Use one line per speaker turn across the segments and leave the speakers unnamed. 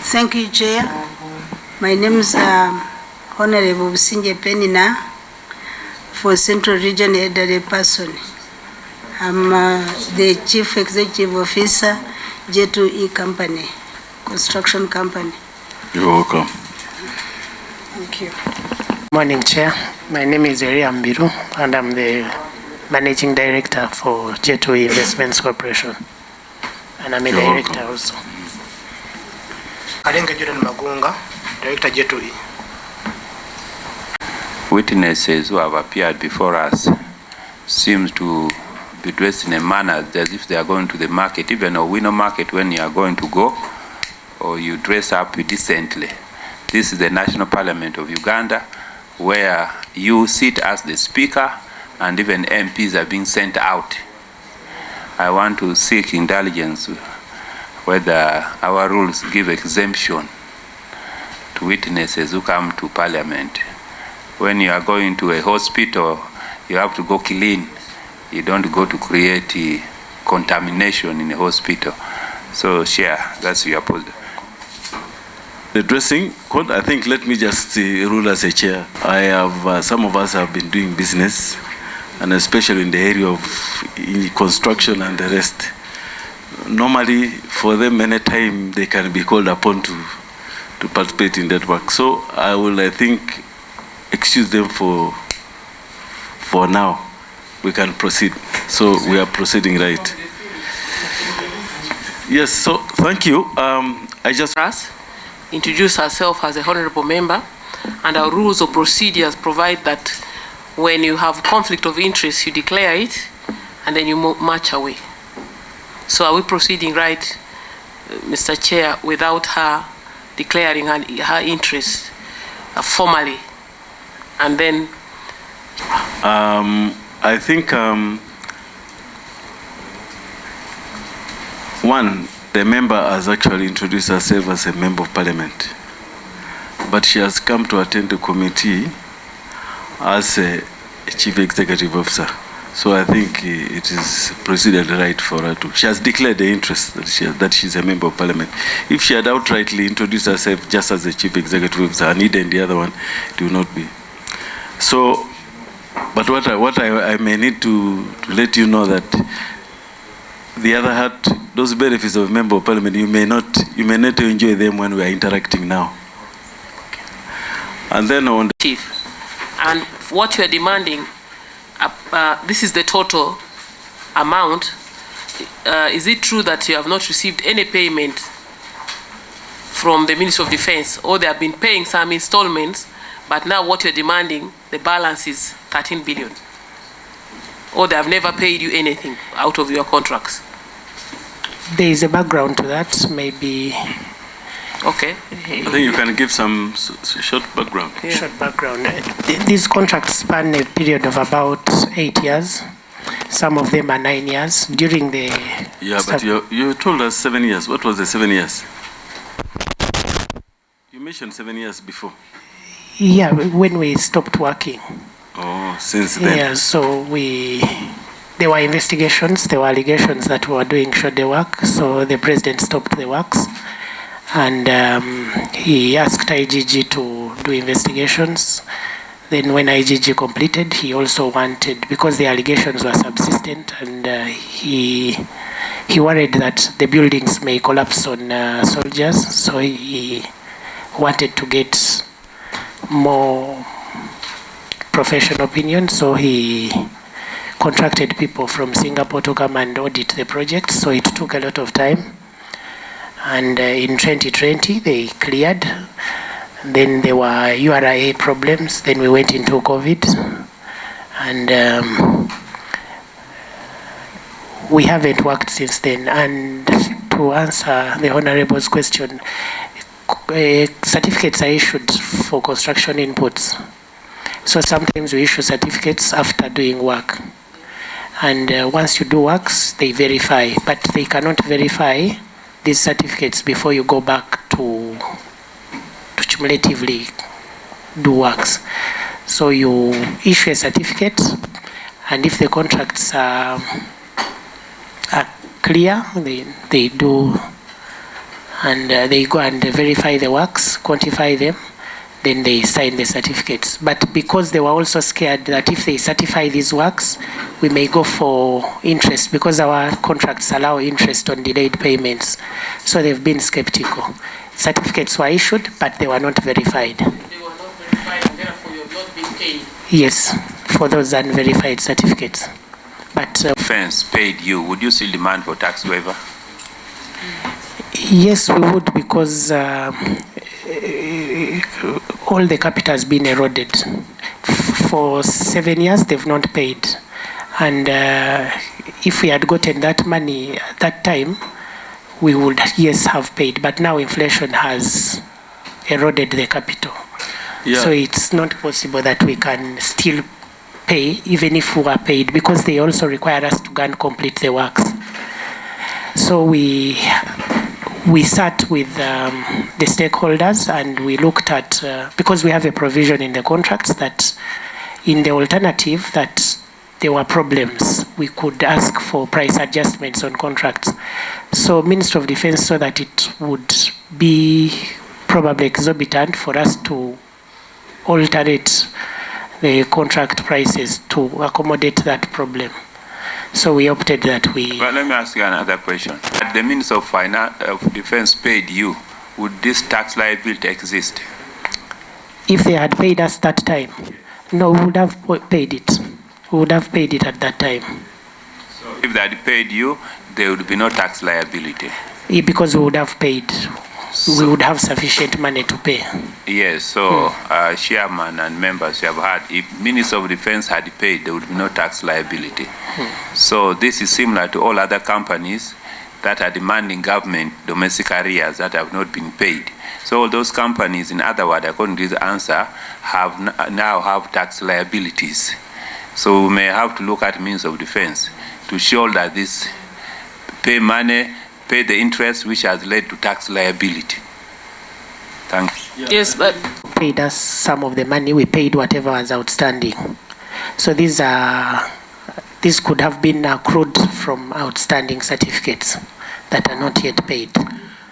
Thank you, Chair. My name is Honorable Busingye Penina for Central Region Elderly Person. I'm the Chief Executive Officer, J2E Company, Construction Company.
You're welcome.
Thank you.
Morning, Chair. My name is Eri Ambiru, and I'm the Managing Director for J2E Investments Corporation. And I'm a Director also.
Adenga Jordan Magunga, Director J2E.
Witnesses who have appeared before us seems to be dressed in a manner as if they are going to the market, even a window market when you are going to go, or you dress up decently. This is the National Parliament of Uganda, where you sit as the Speaker and even MPs are being sent out. I want to seek indulgence whether our rules give exemption to witnesses who come to Parliament. When you are going to a hospital, you have to go clean. You don't go to create contamination in a hospital. So, Chair, that's your position.
The dressing code, I think, let me just rule as a chair. I have, some of us have been doing business, and especially in the area of construction and the rest. Normally, for them, many times they can be called upon to participate in that work. So I will, I think, excuse them for now. We can proceed. So we are proceeding right. Yes, so thank you. I just
introduce herself as a honorable member, and our rules of procedures provide that when you have conflict of interest, you declare it and then you march away. So are we proceeding right, Mr. Chair, without her declaring her interest formally? And then
I think one, the member has actually introduced herself as a member of Parliament, but she has come to attend the committee as a Chief Executive Officer. So I think it is procedure right for her to. She has declared the interest that she's a member of Parliament. If she had outrightly introduced herself just as a Chief Executive Officer, and even the other one, it will not be. So, but what I may need to let you know that the other hat, those benefits of a member of Parliament, you may not enjoy them when we are interacting now. And then on the
Chief, and what you are demanding, this is the total amount. Is it true that you have not received any payment from the Ministry of Defense, or they have been paying some installments, but now what you're demanding, the balance is 13 billion? Or they have never paid you anything out of your contracts?
There is a background to that, maybe.
Okay.
I think you can give some short background.
Yeah. Short background. These contracts span a period of about 8 years. Some of them are 9 years. During the...
Yeah, but you told us 7 years. What was the 7 years? You mentioned 7 years before.
Yeah, when we stopped working.
Oh, since then.
Yeah, so there were investigations, there were allegations that we were doing shoddy work, so the president stopped the works, and he asked IGG to do investigations. Then when IGG completed, he also wanted, because the allegations were subsistent, and he worried that the buildings may collapse on soldiers, so he wanted to get more professional opinion, so he contracted people from Singapore to come and audit the project, so it took a lot of time. And in 2020, they cleared. Then there were URA problems. Then we went into COVID. And we haven't worked since then. And to answer the Honorable's question, certificates are issued for construction inputs. So sometimes we issue certificates after doing work. And once you do works, they verify. But they cannot verify these certificates before you go back to cumulatively do works. So you issue a certificate, and if the contracts are clear, they do, and they go and verify the works, quantify them, then they sign the certificates. But because they were also scared that if they certify these works, we may go for interest, because our contracts allow interest on delayed payments. So they've been skeptical. Certificates were issued, but they were not verified.
They were not verified, and therefore you have not been paid.
Yes, for those unverified certificates. But
Defense paid you, would you still demand for tax waiver?
yes, we would, because all the capital has been eroded. For 7 years, they've not paid. And if we had gotten that money at that time, we would, yes, have paid. But now inflation has eroded the capital.
Yeah.
So it's not possible that we can still pay, even if we are paid, because they also require us to go and complete the works. So we sat with the stakeholders, and we looked at, because we have a provision in the contracts that in the alternative that there were problems, we could ask for price adjustments on contracts. So Ministry of Defense saw that it would be probably exorbitant for us to alterate the contract prices to accommodate that problem. So we opted that we...
Well, let me ask you another question. Had the Minister of Defense paid you, would this tax liability exist?
If they had paid us that time, no, we would have paid it. We would have paid it at that time.
So if they had paid you, there would be no tax liability?
Because we would have paid. We would have sufficient money to pay.
Yes, so chairman and members, you have heard, if Minister of Defense had paid, there would be no tax liability. So this is similar to all other companies that are demanding government domestic arrears that have not been paid. So all those companies, in other words, according to this answer, now have tax liabilities. So we may have to look at Minister of Defense to show that this pay money, pay the interest, which has led to tax liability. Thank you.
Yes, but
Paid us some of the money. We paid whatever was outstanding. So these could have been accrued from outstanding certificates that are not yet paid.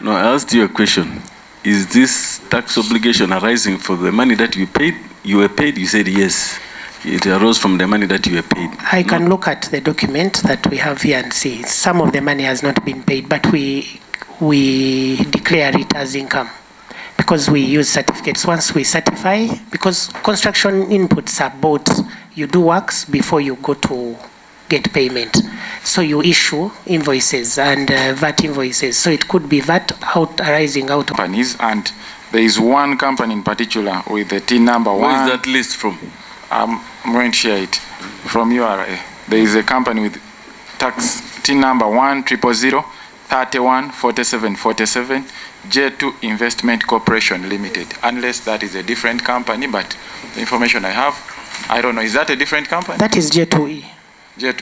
No, I asked you a question. Is this tax obligation arising for the money that you paid? You were paid, you said yes. It arose from the money that you were paid.
I can look at the document that we have here and see. Some of the money has not been paid, but we declare it as income because we use certificates. Once we certify, because construction inputs are bought, you do works before you go to get payment. So you issue invoices and VAT invoices. So it could be VAT arising out of
companies, and there is one company in particular with the TIN number one.
Where is that list from?
I'm going to share it from URA. There is a company with tax TIN number 100314747, J2E Investments Corporation Limited. Unless that is a different company, but the information I have, I don't know. Is that a different company?
that is J2E.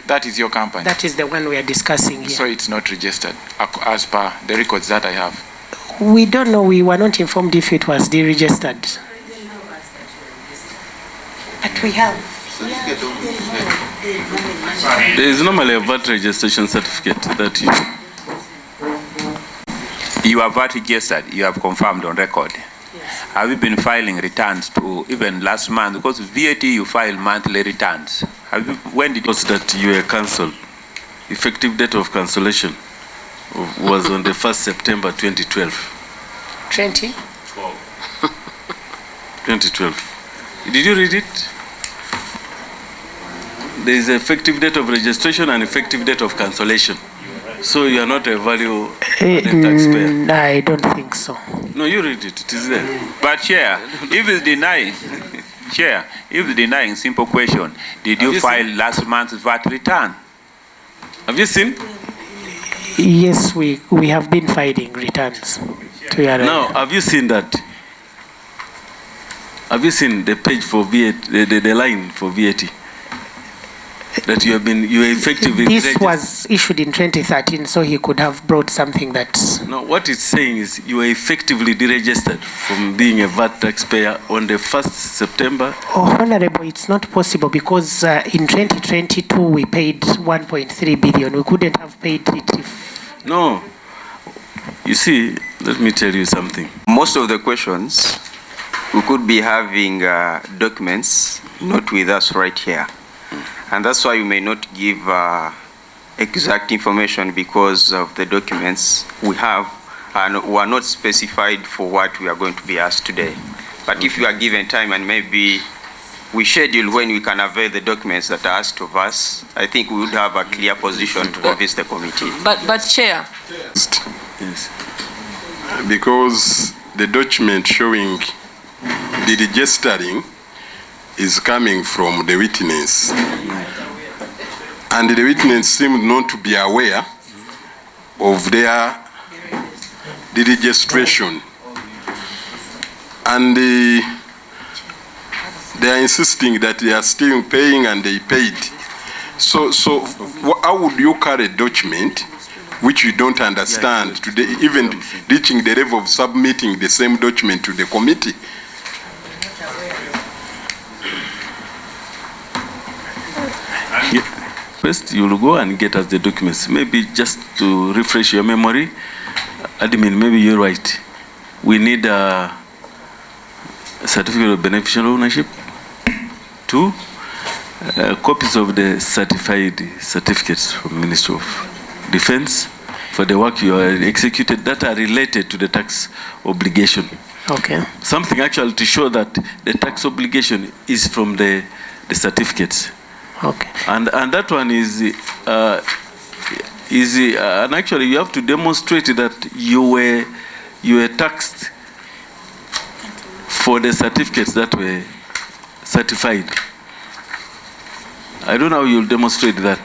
That is your company.
That is the one we are discussing here.
So it's not registered as per the records that I have.
We don't know. We were not informed if it was deregistered. But we have.
There is normally a VAT registration certificate that
You are VAT registered, you have confirmed on record.
Yes.
Have you been filing returns to even last month? Because VAT, you file monthly returns. Have you, when did
was that you were cancelled? Effective date of cancellation was on the 1st September 2012. 2012. Did you read it? There is effective date of registration and effective date of cancellation. So you are not a value taxpayer.
I don't think so.
No, you read it. It is there.
But Chair, if it's denying, Chair, if it's denying, simple question, did you file last month's VAT return?
Have you seen?
Yes, we have been filing returns to your
Now, have you seen that? Have you seen the page for VAT, the line for VAT? That you are effectively
This
registered.
was issued in 2013, so he could have brought something that...
No, what it's saying is you are effectively deregistered from being a VAT taxpayer on the 1st September.
Oh, Honorable, it's not possible because in 2020 J2 we paid 1.3 billion. We couldn't have paid it if...
No. You see, let me tell you something.
Most of the questions, we could be having documents not with us right here. And that's why you may not give exact information because of the documents we have and were not specified for what we are going to be asked today. But if you are given time and maybe we schedule when we can avail the documents that are asked of us, I think we would have a clear position to convince the committee.
But Chair.
Yes.
Because the document showing the registering is coming from the witness. And the witness seemed not to be aware of the registration. And they are insisting that they are still paying and they paid. So how would you carry a document which you don't understand, even reaching the level of submitting the same document to the committee?
First, you'll go and get us the documents. Maybe just to refresh your memory, admin, maybe you're right. We need a certificate of beneficial ownership. 2, copies of the certified certificates from Ministry of Defense for the work you are executed that are related to the tax obligation.
Okay.
Something actually to show that the tax obligation is from the certificates.
Okay.
And that one is and actually you have to demonstrate that you were taxed for the certificates that were certified. I don't know how you'll demonstrate that.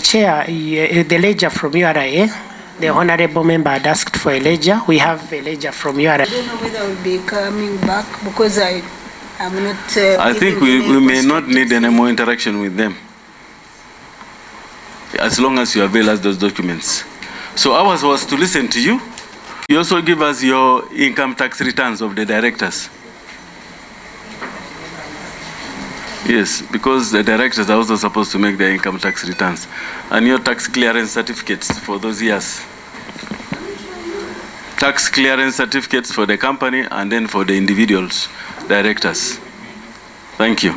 Chair, the ledger from URA, the honorable member had asked for a ledger. We have a ledger from URA.
I don't know whether I will be coming back because I'm not...
I think we may not need any more interaction with them, as long as you avail us those documents. So ours was to listen to you. You also give us your income tax returns of the directors. Yes, because the directors are also supposed to make their income tax returns. And your tax clearance certificates for those years. Tax clearance certificates for the company and then for the individuals, directors. Thank you.